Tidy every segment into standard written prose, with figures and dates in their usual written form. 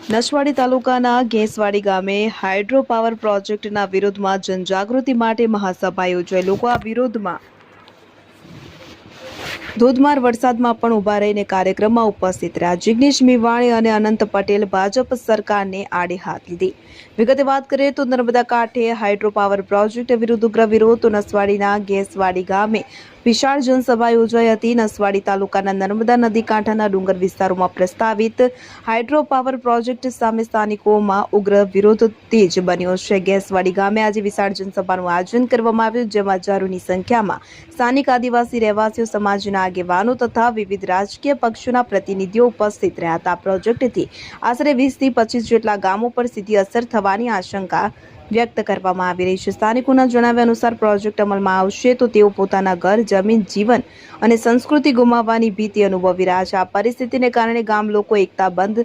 નસવાડી તાલુકાના ઘેંસવાડી ગામે hydro power પ્રોજેક્ટના વિરોધમાં જનજાગૃતિ માટે મહાસભા યોજાઈ। લોકો આ વિરોધમાં ધોધમાર વરસાદમાં પણ ઉભા રહીને કાર્યક્રમમાં ઉપસ્થિત રહ્યા। જિગ્નેશ મેવાણી અને અનંત પટેલ ભાજપ સરકારને આડે હાથ લીધી। વિગતે વાત કરીએ તો નર્મદા કાંઠે હાઇડ્રો પાવર પ્રોજેક્ટ વિરુદ્ધ ઉગ્ર વિરોધ। તો નસવાડીના ઘેંસવાડી ગામે વિશાળ જનસભા યોજાઈ હતી। નસવાડી તાલુકાના નર્મદા નદી કાંઠાના ડુંગર વિસ્તારોમાં પ્રસ્તાવિત હાઇડ્રો પાવર પ્રોજેક્ટ સામે સ્થાનિકોમાં ઉગ્ર વિરોધ તેજ બન્યો છે। ઘેંસવાડી ગામે આજે વિશાળ જનસભાનું આયોજન કરવામાં આવ્યું, જેમાં હજારોની સંખ્યામાં સ્થાનિક આદિવાસી રહેવાસીઓ, સમાજના આગેવાનો તથા વિવિધ રાજકીય પક્ષોના પ્રતિનિધિઓ ઉપસ્થિત રહ્યા હતા। પ્રોજેક્ટથી આશરે 20 થી 25 જેટલા ગામો પર સીધી અસર થવાની આશંકા વ્યક્ત કરવામાં આવી રહી છે। સ્થાનિકોના જણાવ્યા અનુસાર પ્રોજેક્ટ અમલમાં આવશે તો તેઓ પોતાના ઘર, જમીન, જીવન અને સંસ્કૃતિ ગુમાવવાની ભીતિ અનુભવી રહ્યા છે। આ પરિસ્થિતિને કારણે ગામ લોકો એકતાબંધ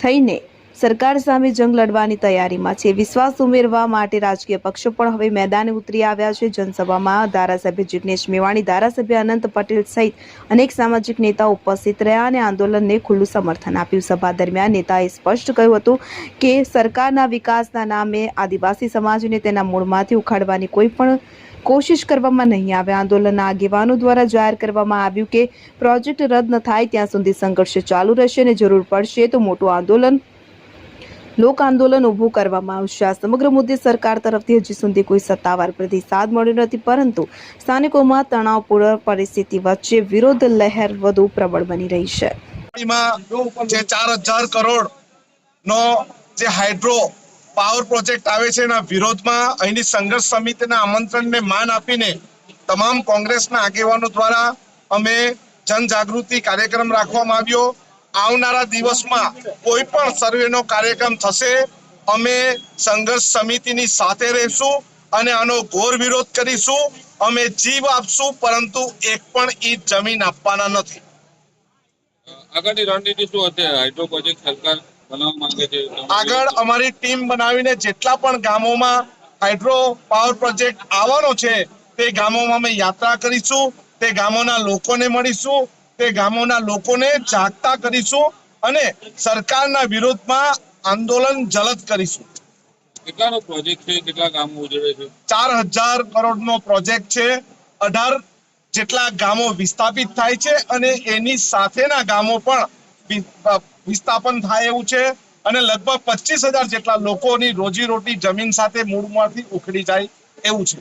થઈને સરકાર સામે જંગ લડવાની તૈયારીમાં છે। વિશ્વાસ ઉમેરવા માટે રાજકીય પક્ષો પણ હવે મેદાને ઉતરી આવ્યા છે। જનસભામાં ધારાસભ્ય જિગ્નેશ મેવાણી, ધારાસભ્ય અનંત પટેલ સહિત અનેક સામાજિક નેતાઓ ઉપસ્થિત રહ્યા અને આંદોલનને ખુલ્લું સમર્થન આપ્યું। સભા દરમિયાન નેતાએ સ્પષ્ટ કહ્યું હતું કે સરકારના વિકાસના નામે આદિવાસી સમાજને તેના મૂળમાંથી ઉખાડવાની કોઈ પણ કોશિશ કરવામાં નહીં આવે। આંદોલનના આગેવાનો દ્વારા જાહેર કરવામાં આવ્યું કે પ્રોજેક્ટ રદ ન થાય ત્યાં સુધી સંઘર્ષ ચાલુ રહેશે અને જરૂર પડશે તો મોટું લોક આંદોલન ઊભું કરવામાં આવશે। આ સમગ્ર મુદ્દે સરકાર તરફથી હજી સુધી કોઈ સત્તાવાર પ્રતિસાદ મળ્યો નથી, પરંતુ સ્થાનિકોમાં તણાવપૂર્ણ પરિસ્થિતિ વચ્ચે વિરોધ લહેર વધુ પ્રબળ બની રહી છે। જે 4000 કરોડ નો જે હાઇડ્રો પાવર પ્રોજેક્ટ આવે છે એના વિરોધમાં અહીંની સંઘર્ષ સમિતિના આમંત્રણને માન આપીને તમામ કોંગ્રેસના આગેવાનો દ્વારા અમે જનજાગૃતિ કાર્યક્રમ રાખવામાં આવ્યો। આવનારા દિવસમાં કોઈ પણ સર્વેનો કાર્યક્રમ થશે, અમે સંઘર્ષ સમિતિની સાથે રહીશું અને આનો ઘોર વિરોધ કરીશું। અમે જીવ આપશું, પરંતુ એક પણ ઈંચ જમીન આપવાના નથી। આગળની રણનીતિ શું હશે? હાઇડ્રો પ્રોજેક્ટ સરકાર બનાવવા માંગે છે, આગળ અમારી ટીમ બનાવીને જેટલા પણ ગામોમાં હાઇડ્રો પાવર પ્રોજેક્ટ આવવાનો છે તે ગામોમાં અમે યાત્રા કરીશું, તે ગામોના લોકોને મળીશું, તે ગામોના લોકોને જાગતા કરીશું અને સરકારના વિરોધમાં આંદોલન જલદ કરીશું। કેટલાનો પ્રોજેક્ટ છે? કેટલા ગામો ઉજવે છે? 4000 કરોડનો પ્રોજેક્ટ છે। 18 જેટલા ગામો વિસ્થાપિત થાય છે અને એની સાથેના ગામો પણ વિસ્થાપન થાય એવું છે અને લગભગ 25,000 જેટલા લોકોની રોજીરોટી જમીન સાથે મૂળમાંથી ઉખડી જાય એવું છે।